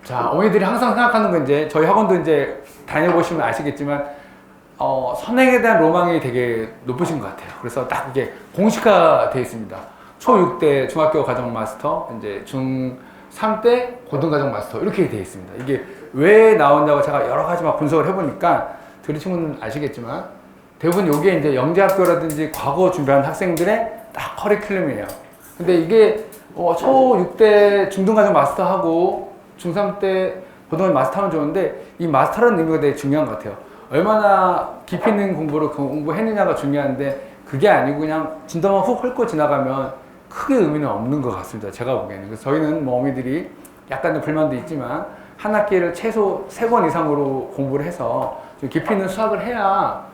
자, 어머니들이 항상 생각하는 건 이제 저희 학원도 이제 다녀보시면 아시겠지만 선행에 대한 로망이 되게 높으신 것 같아요. 그래서 딱 이게 공식화되어 있습니다. 초6 때 중학교 과정 마스터, 이제 중3 때 고등과정 마스터 이렇게 되어 있습니다. 이게 왜 나오냐고 제가 여러 가지 막 분석을 해보니까 들은 친구는 아시겠지만 대부분 이게 이제 영재학교라든지 과거 준비한 학생들의 딱 커리큘럼이에요. 근데 이게 초6 때 중등과정 마스터하고 중3 때 고등과정 마스터하면 좋은데 이 마스터라는 의미가 되게 중요한 것 같아요. 얼마나 깊이 있는 공부를 공부했느냐가 중요한데 그게 아니고 그냥 진도만 훅 훑고 지나가면 크게 의미는 없는 것 같습니다. 제가 보기에는. 그래서 저희는 뭐 어머니들이 약간의 불만도 있지만 한 학기를 최소 3권 이상으로 공부를 해서 좀 깊이 있는 수학을 해야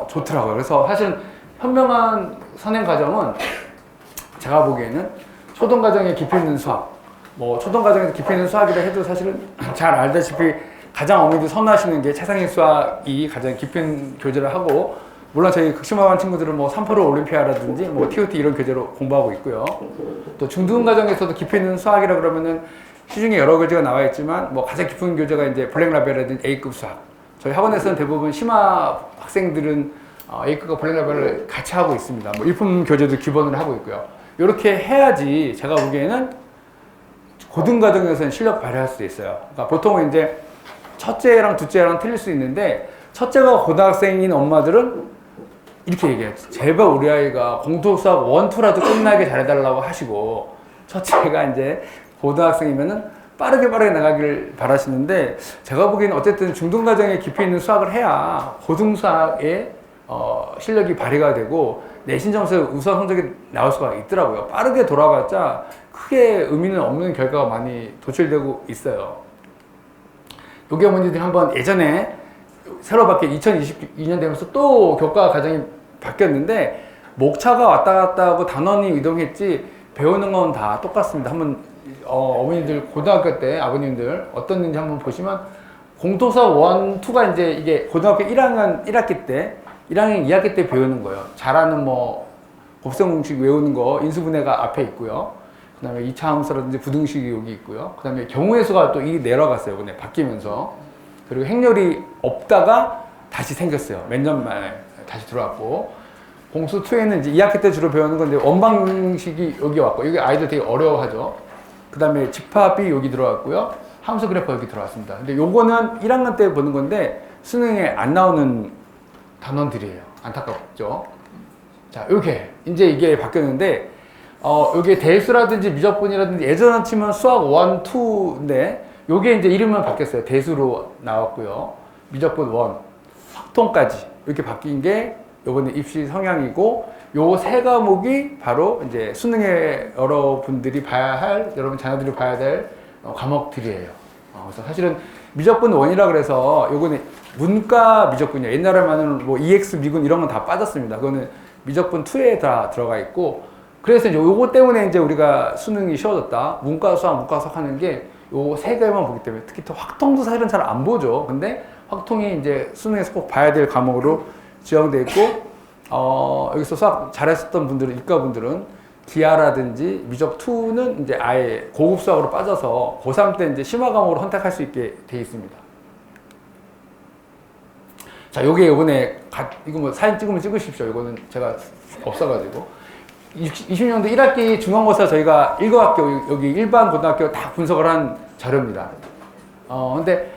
좋더라고요. 그래서 사실 현명한 선행 과정은 제가 보기에는 초등과정에 깊이 있는 수학, 뭐 초등과정에서 깊이 있는 수학이라 해도 사실은 잘 알다시피 가장 어머니들 선호하시는 게 최상위 수학이 가장 깊은 교재를 하고, 물론 저희 극심화반 친구들은 뭐 3프로 올림피아라든지 뭐 TOT 이런 교재로 공부하고 있고요. 또 중등 과정에서도 깊이 있는 수학이라 그러면은 시중에 여러 교재가 나와 있지만 뭐 가장 깊은 교재가 이제 블랙라벨이라든지 A급 수학. 저희 학원에서는 대부분 심화 학생들은 A급과 블랙라벨을 같이 하고 있습니다. 뭐 일품 교재도 기본으로 하고 있고요. 이렇게 해야지 제가 보기에는 고등 과정에서는 실력 발휘할 수 있어요. 그러니까 보통은 이제 첫째랑 둘째랑 틀릴 수 있는데 첫째가 고등학생인 엄마들은 이렇게 얘기해요. 제발 우리 아이가 공통수학 1, 2라도 끝나게 잘해달라고 하시고, 첫째가 이제 고등학생이면은 빠르게 나가길 바라시는데, 제가 보기에는 어쨌든 중등과정에 깊이 있는 수학을 해야 고등수학의 실력이 발휘가 되고 내신 점수에 우수한 성적이 나올 수가 있더라고요. 빠르게 돌아봤자 크게 의미는 없는 결과가 많이 도출되고 있어요. 여기 어머니들이 한번 예전에 새로 바뀐 2022년 되면서 또 교과 과정이 바뀌었는데 목차가 왔다 갔다 하고 단원이 이동했지 배우는 건 다 똑같습니다. 한번 어머니들 고등학교 때 아버님들 어떻는지 한번 보시면 공통수학 1, 2가 이제 이게 고등학교 1학년 1학기 때 1학년 2학기 때 배우는 거예요. 잘하는 뭐 곱셈 공식 외우는 거 인수분해가 앞에 있고요. 그 다음에 2차 함수라든지 부등식이 여기 있고요. 그 다음에 경우의 수가 또 1이 내려갔어요. 이번에 바뀌면서. 그리고 행렬이 없다가 다시 생겼어요. 몇 년 만에 다시 들어왔고. 공수 2에는 이제 2학기 때 주로 배우는 건데 원방식이 여기 왔고, 여기 아이들 되게 어려워하죠. 그 다음에 집합이 여기 들어왔고요. 함수 그래프 여기 들어왔습니다. 근데 요거는 1학년 때 보는 건데 수능에 안 나오는 단원들이에요. 안타깝죠. 자, 이렇게 이제 이게 바뀌었는데 요게 대수라든지 미적분이라든지 예전에 치면 수학 1, 2인데 요게 이제 이름은 바뀌었어요. 대수로 나왔고요. 미적분 1, 확통까지 이렇게 바뀐 게 요번에 입시 성향이고, 요 세 과목이 바로 이제 수능에 여러분들이 봐야 할, 여러분 자녀들이 봐야 될 과목들이에요. 그래서 사실은 미적분 1이라 그래서 요거는 문과 미적분이에요. 옛날에는 뭐 EX 미군 이런 건 다 빠졌습니다. 그거는 미적분 2에 다 들어가 있고, 그래서 이제 요거 때문에 이제 우리가 수능이 쉬워졌다. 문과 수학 하는 게 요 세 개만 보기 때문에, 특히 또 확통도 사실은 잘 안 보죠. 근데 확통이 이제 수능에서 꼭 봐야 될 과목으로 지정돼 있고, 여기서 수학 잘했었던 분들은, 이과분들은 기하라든지 미적 2는 이제 아예 고급 수학으로 빠져서 고3 때 이제 심화 과목으로 선택할 수 있게 돼 있습니다. 자, 요게 요번에 이거 뭐 사진 찍으면 찍으십시오. 이거는 제가 없어가지고 20년도 1학기 중간고사 저희가 1고학교 여기 일반 고등학교 다 분석을 한 자료입니다. 근데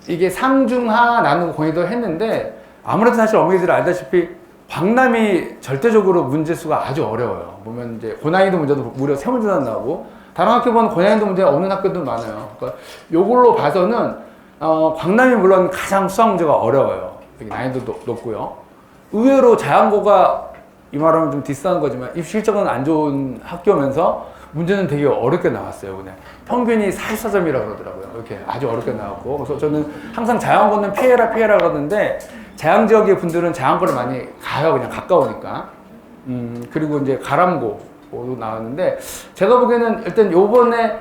이게 상중하 나누고 공유도 했는데 아무래도 사실 어머니들 알다시피 광남이 절대적으로 문제수가 아주 어려워요. 보면 이제 고난이도 문제도 무려 3문제나 나오고, 다른 학교 보면 고난이도 문제가 없는 학교도 많아요. 그러니까 요걸로 봐서는 광남이 물론 가장 수학 문제가 어려워요. 여기 난이도도 높고요. 의외로 자연고가, 이 말하면 좀 디스한 거지만 입시 실적은 안 좋은 학교면서 문제는 되게 어렵게 나왔어요. 그냥 평균이 44점이라고 그러더라고요. 이렇게 아주 어렵게 나왔고, 그래서 저는 항상 자연고는 피해라 그러는데 자양 지역의 분들은 자양고를 많이 가요. 그냥 가까우니까. 그리고 이제 가람고도 나왔는데, 제가 보기에는 일단 요번에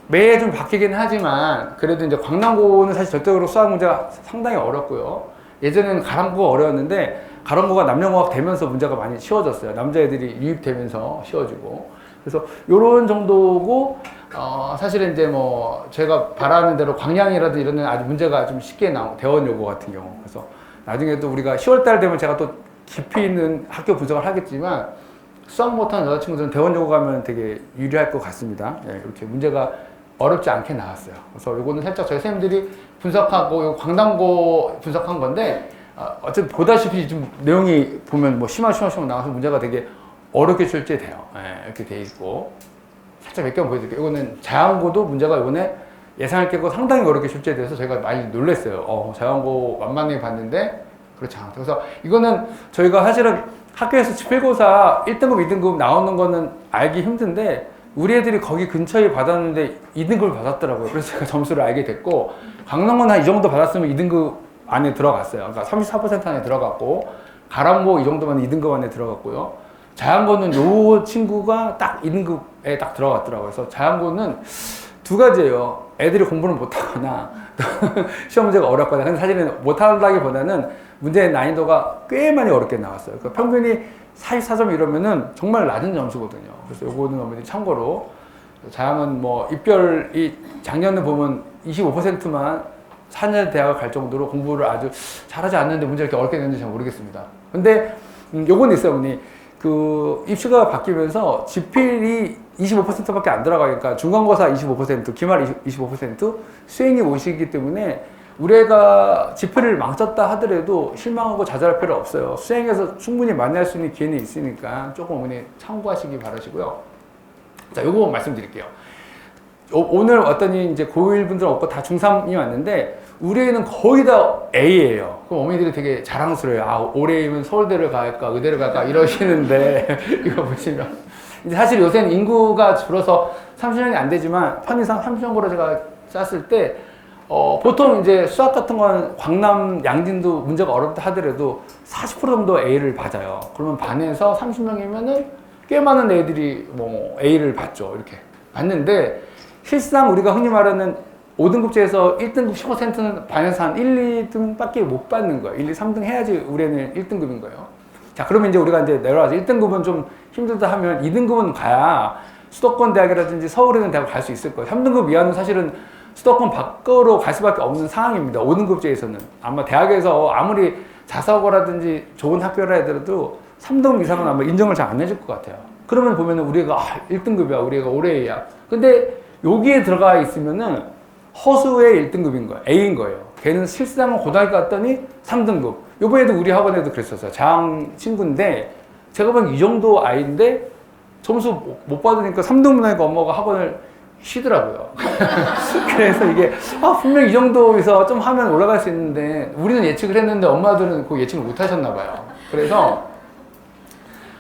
매해 좀 바뀌긴 하지만 그래도 이제 광남고는 사실 절대적으로 수학 문제가 상당히 어렵고요. 예전에는 가람고가 어려웠는데 가람고가 남녀공학 되면서 문제가 많이 쉬워졌어요. 남자애들이 유입되면서 쉬워지고. 그래서 요런 정도고, 사실은 이제 뭐 제가 바라는 대로 광양이라든지 이런 데는 아주 문제가 좀 쉽게 나오고, 대원 요고 같은 경우. 그래서 나중에 또 우리가 10월달 되면 제가 또 깊이 있는 학교 분석을 하겠지만, 수학 못하는 여자친구들은 대원 요고 가면 되게 유리할 것 같습니다. 예, 이렇게 문제가 어렵지 않게 나왔어요. 그래서 요거는 살짝 저희 선생님들이 분석하고, 요 광담고 분석한 건데, 어쨌든 보다시피 좀 내용이 보면 뭐 심하게 나와서 문제가 되게 어렵게 출제돼요. 예, 이렇게 돼 있고. 살짝 몇 개 보여드릴게요. 이거는 자연고도 문제가 이번에 예상할 게고 상당히 어렵게 출제돼서 저희가 많이 놀랐어요. 자연고 만만히 봤는데 그렇지 않다. 그래서 이거는 저희가 사실은 학교에서 지필고사 1등급, 2등급 나오는 거는 알기 힘든데 우리 애들이 거기 근처에 받았는데 2등급을 받았더라고요. 그래서 제가 점수를 알게 됐고, 강릉은 한 이 정도 받았으면 2등급 안에 들어갔어요. 그러니까 34% 안에 들어갔고, 가람고 이 정도면 2등급 안에 들어갔고요. 자연고는 요 친구가 딱 2등급에 딱 들어갔더라고요. 그래서 자연고는 두 가지예요. 애들이 공부를 못하거나 시험 문제가 어렵거나. 근데 사실은 못한다기보다는 문제의 난이도가 꽤 많이 어렵게 나왔어요. 그러니까 평균이 44점 이러면은 정말 낮은 점수거든요. 그래서 요거는 어머니 참고로. 자연은 뭐 입결이 작년에 보면 25%만 4년 대학을 갈 정도로 공부를 아주 잘하지 않는데 문제가 이렇게 어렵게 됐는지 잘 모르겠습니다. 근데 요건 있어요, 어머니. 그 입시가 바뀌면서 지필이 25%밖에 안 들어가니까 중간고사 25%, 기말 25%, 수행이 50이기 때문에 우리 애가 지필을 망쳤다 하더라도 실망하고 좌절할 필요 없어요. 수행에서 충분히 만날 수 있는 기회는 있으니까 조금 어머니 참고하시기 바라시고요. 자, 요거 말씀드릴게요. 오늘 왔더니 이제 고1 분들 없고 다 중3이 왔는데 우리 애는 거의 다 A예요. 그럼 어머니들이 되게 자랑스러워요. 아, 올해이면 서울대를 갈까, 의대를 갈까 이러시는데 이거 보시면 이제 사실 요새는 인구가 줄어서 30년이 안 되지만 편의상 30년고로 제가 짰을 때 보통 이제 수학 같은 건 광남, 양진도 문제가 어렵다 하더라도 40% 정도 A를 받아요. 그러면 반에서 30명이면은 꽤 많은 애들이 뭐 A를 받죠. 이렇게 받는데 실상 우리가 흔히 말하는 5등급제에서 1등급 15%는 반에서 한 1, 2등밖에 못 받는 거예요. 1, 2, 3등 해야지 우리 애는 1등급인 거예요. 자, 그러면 이제 우리가 이제 내려와서 1등급은 좀 힘들다 하면 2등급은 가야 수도권 대학이라든지 서울에 있는 대학을 갈 수 있을 거예요. 3등급 이하는 사실은 수도권 밖으로 갈 수밖에 없는 상황입니다. 5등급제에서는. 아마 대학에서 아무리 자사고라든지 좋은 학교라 하더라도 3등급 이상은 아마 인정을 잘 안 해줄 것 같아요. 그러면 보면은 우리 애가 1등급이야. 우리 애가 올해야. 근데 여기에 들어가 있으면은 허수의 1등급인 거예요. A인 거예요. 걔는 실상은 고등학교 갔더니 3등급. 요번에도 우리 학원에도 그랬었어요. 장 친구인데 제가 보기엔 이 정도 아이인데 점수 못 받으니까 3등분하니까 엄마가 학원을 쉬더라고요. 그래서 이게 분명 이 정도에서 좀 하면 올라갈 수 있는데 우리는 예측을 했는데 엄마들은 그 예측을 못 하셨나 봐요. 그래서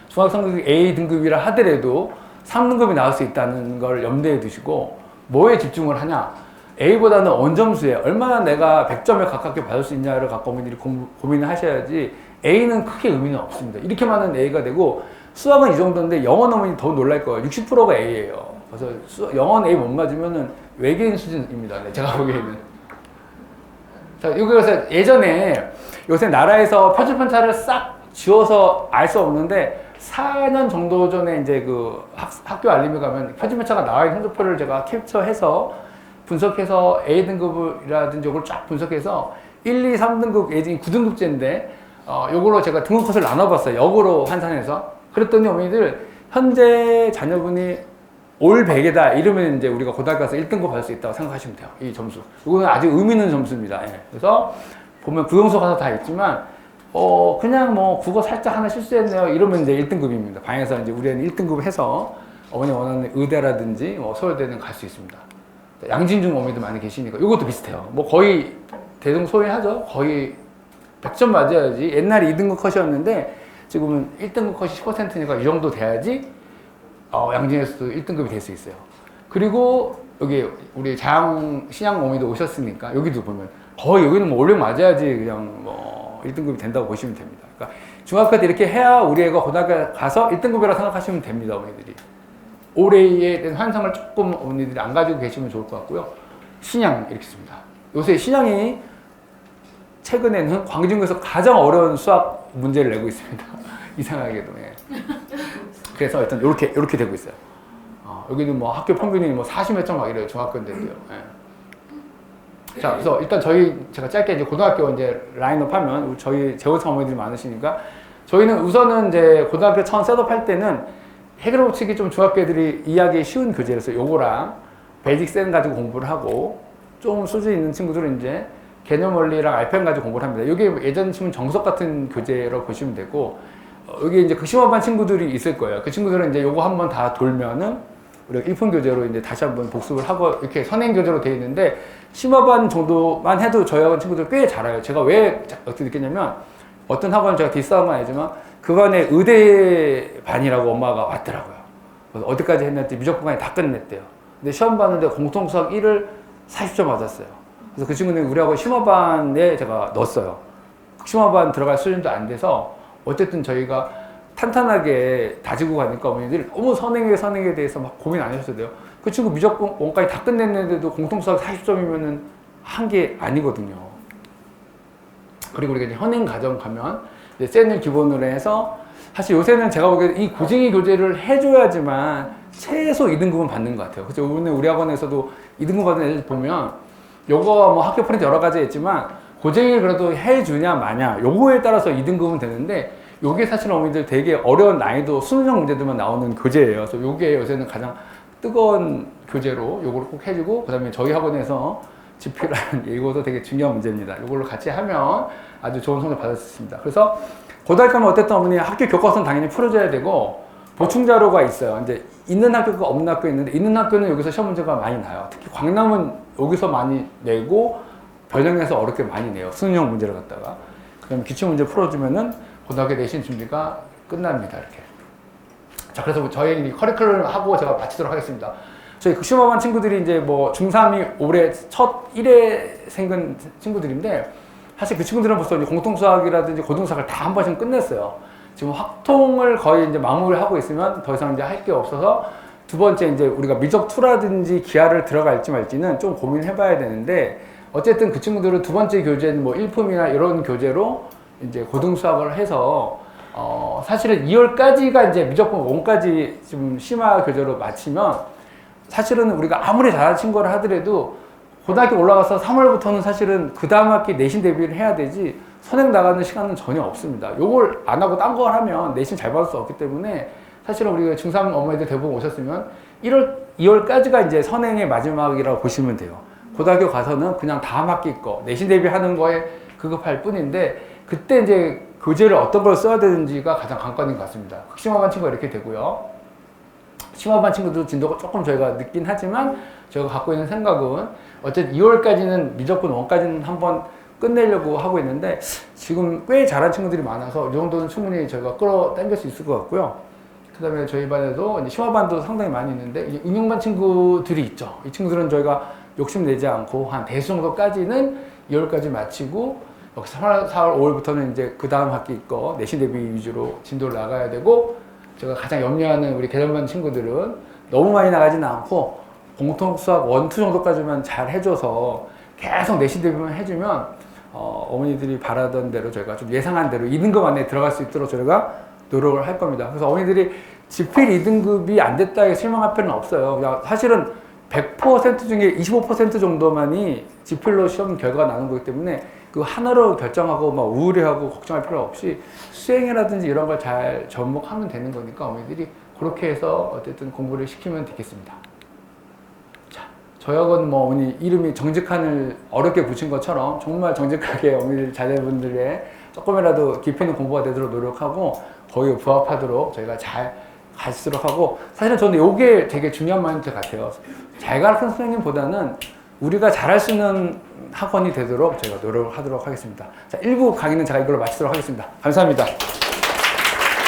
중학생들이 A 등급이라 하더라도 3등급이 나올 수 있다는 걸 염두에 두시고 뭐에 집중을 하냐? A보다는 원점수에 얼마나 내가 100점에 가깝게 받을 수 있냐를 갖고 어머니들이 고민을 하셔야지 A는 크게 의미는 없습니다. 이렇게 많은 A가 되고 수학은 이 정도인데 영어는 어머니 더 놀랄 거예요. 60%가 A예요. 그래서 영어는 A 못 맞으면 외계인 수준입니다. 네, 제가 보기에는. 자, 여기서 예전에 요새 나라에서 표준편차를 싹 지워서 알 수 없는데 4년 정도 전에 이제 그 학교 알림에 가면 표준편차가 나와 있는 성적표를 제가 캡처해서 분석해서 A등급이라든지 이걸 쫙 분석해서 1, 2, 3등급, 예진이 9등급제인데 요거로 제가 등급 컷을 나눠봤어요. 역으로 환산해서. 그랬더니 어머니들 현재 자녀분이 올 100이다 이러면 이제 우리가 고등학교 가서 1등급 받을 수 있다고 생각하시면 돼요. 이 점수. 이거는 아주 의미 있는 점수입니다. 예. 그래서 보면 국영수 가서 다 있지만 그냥 뭐 국어 살짝 하나 실수했네요. 이러면 이제 1등급입니다. 방에서 이제 우리 애는 1등급 해서 어머니 원하는 의대라든지 서울대는 갈 수 있습니다. 양진중 어머니도 많이 계시니까 이것도 비슷해요. 뭐 거의 대동소이하죠. 거의 100점 맞아야지. 옛날에 2등급 컷이었는데 지금은 1등급 컷이 10%니까 이 정도 돼야지 양진에서도 1등급이 될 수 있어요. 그리고 여기 우리 신양 어머니도 오셨으니까 여기도 보면 거의 여기는 뭐 올려 맞아야지 그냥 뭐 1등급이 된다고 보시면 됩니다. 그러니까 중학교 때 이렇게 해야 우리 애가 고등학교 가서 1등급이라고 생각하시면 됩니다, 어머니들이. 올해에 대한 환상을 조금 어머니들이 안 가지고 계시면 좋을 것 같고요. 신양 이렇게 씁니다. 요새 신양이 최근에는 광진구에서 가장 어려운 수학 문제를 내고 있습니다. 이상하게도. 예. 그래서 일단 이렇게 되고 있어요. 여기는 뭐 학교 평균이 뭐 40몇 점 막 이래요. 중학교인데도요. 예. 자, 그래서 일단 제가 짧게 이제 고등학교 이제 라인업 하면 저희 재호성 어머니들이 많으시니까 저희는 우선은 이제 고등학교 처음 셋업할 때는 해결법칙이 좀 중학교 애들이 이해하기 쉬운 교재라서 요거랑 베이직 셋 가지고 공부를 하고 좀 수준 있는 친구들은 이제 개념 원리랑 RPM 가지고 공부를 합니다. 이게 예전 치면 정석 같은 교재로 보시면 되고 여기 이제 극심화반 친구들이 있을 거예요. 그 친구들은 이제 요거 한번 다 돌면은 우리가 1품 교재로 이제 다시 한번 복습을 하고 이렇게 선행 교재로 되어 있는데 심화반 정도만 해도 저희 학원 친구들 꽤 잘해요. 제가 왜 어떻게 느꼈냐면 어떤 학원은 제가 디스하는 건 아니지만 그반에 의대반이라고 엄마가 왔더라고요. 그래서 어디까지 했는지 미적분간이 다 끝냈대요. 근데 시험 봤는데 공통수학 1을 40점 맞았어요. 그래서 그 친구는 우리 학원 심화반에 제가 넣었어요. 심화반 들어갈 수준도 안 돼서 어쨌든 저희가 탄탄하게 다지고 가니까 어머니들이 너무 선행에 대해서 막 고민 안 하셔도 돼요. 그 친구 미적분까지 다 끝냈는데도 공통수학 40점이면은 한 게 아니거든요. 그리고 우리가 이제 현행 과정 가면 이제 센을 기본으로 해서 사실 요새는 제가 보기에 이 고쟁이 교재를 해줘야지만 최소 2등급은 받는 것 같아요. 그래서 오늘 우리 학원에서도 2등급 받은 애들 보면 요거 뭐 학교 프린트 여러 가지 있지만 고쟁이를 그래도 해주냐 마냐 요거에 따라서 2등급은 되는데 요게 사실 어머니들 되게 어려운 난이도 수능형 문제들만 나오는 교재예요. 그래서 요게 요새는 가장 뜨거운 교재로 요걸 꼭 해주고 그 다음에 저희 학원에서 집필한 이것도 되게 중요한 문제입니다. 이걸로 같이 하면 아주 좋은 성적 받을 수 있습니다. 그래서 고등학교는 어쨌든 어머니 학교 교과서는 당연히 풀어줘야 되고 보충 자료가 있어요. 이제 있는 학교가 없는 학교 있는데 있는 학교는 여기서 시험 문제가 많이 나요. 특히 광남은 여기서 많이 내고 변형해서 어렵게 많이 내요. 수능형 문제를 갖다가. 그럼 기출 문제 풀어주면은 고등학교 내신 준비가 끝납니다. 이렇게. 자, 그래서 저희 커리큘럼을 하고 제가 마치도록 하겠습니다. 저희 극심화반 친구들이 이제 뭐 중3이 올해 첫 1회 생긴 친구들인데 사실 그 친구들은 벌써 이제 공통수학이라든지 고등수학을 다 한 번씩 끝냈어요. 지금 확통을 거의 이제 마무리를 하고 있으면 더 이상 이제 할 게 없어서 두 번째 이제 우리가 미적2라든지 기하를 들어갈지 말지는 좀 고민해 봐야 되는데 어쨌든 그 친구들은 두 번째 교재는 뭐 1품이나 이런 교재로 이제 고등수학을 해서 사실은 2월까지가 이제 미적분 5까지 좀 심화 교재로 마치면 사실은 우리가 아무리 잘하는 친구를 하더라도 고등학교 올라가서 3월부터는 사실은 그 다음 학기 내신 대비를 해야 되지 선행 나가는 시간은 전혀 없습니다. 요걸 안 하고 딴 걸 하면 내신 잘 받을 수 없기 때문에 사실은 우리가 중3 어머니들 대부분 오셨으면 2월까지가 이제 선행의 마지막이라고 보시면 돼요. 고등학교 가서는 그냥 다음 학기 거 내신 대비하는 거에 급급할 뿐인데 그때 이제 교재를 어떤 걸 써야 되는지가 가장 관건인 것 같습니다. 극심화반 친구가 이렇게 되고요. 심화반 친구도 진도가 조금 저희가 늦긴 하지만 저희가 갖고 있는 생각은 어쨌든 2월까지는 미적분 1까지는 한번 끝내려고 하고 있는데 지금 꽤 잘한 친구들이 많아서 이 정도는 충분히 저희가 끌어당길 수 있을 것 같고요. 그 다음에 저희 반에도 이제 심화반도 상당히 많이 있는데 응용반 친구들이 있죠. 이 친구들은 저희가 욕심내지 않고 한 대수 정도까지는 2월까지 마치고 여기서 3월, 4월, 5월부터는 이제 그 다음 학기 거 내신 대비 위주로 진도를 나가야 되고 제가 가장 염려하는 우리 개념반 친구들은 너무 많이 나가지는 않고 공통수학 1, 2 정도까지만 잘 해줘서 계속 내신 대비만 해주면 어머니들이 바라던 대로 저희가 좀 예상한 대로 2등급 안에 들어갈 수 있도록 저희가 노력을 할 겁니다. 그래서 어머니들이 지필 2등급이 안 됐다 해서 실망할 필요는 없어요. 그냥 사실은 100% 중에 25% 정도만이 지필로 시험 결과가 나는 거기 때문에 그 하나로 결정하고 막 우울해하고 걱정할 필요 없이 수행이라든지 이런 걸 잘 접목하면 되는 거니까 어머니들이 그렇게 해서 어쨌든 공부를 시키면 되겠습니다. 자, 저희 학원 뭐 어머니 이름이 정직한을 어렵게 붙인 것처럼 정말 정직하게 어머니들 자녀분들의 조금이라도 깊이 있는 공부가 되도록 노력하고 거기에 부합하도록 저희가 잘 가르치도록 하고 사실은 저는 이게 되게 중요한 마인드 같아요. 잘 가르치는 선생님보다는 우리가 잘할 수 있는 학원이 되도록 저희가 노력을 하도록 하겠습니다. 자, 1부 강의는 제가 이걸로 마치도록 하겠습니다. 감사합니다.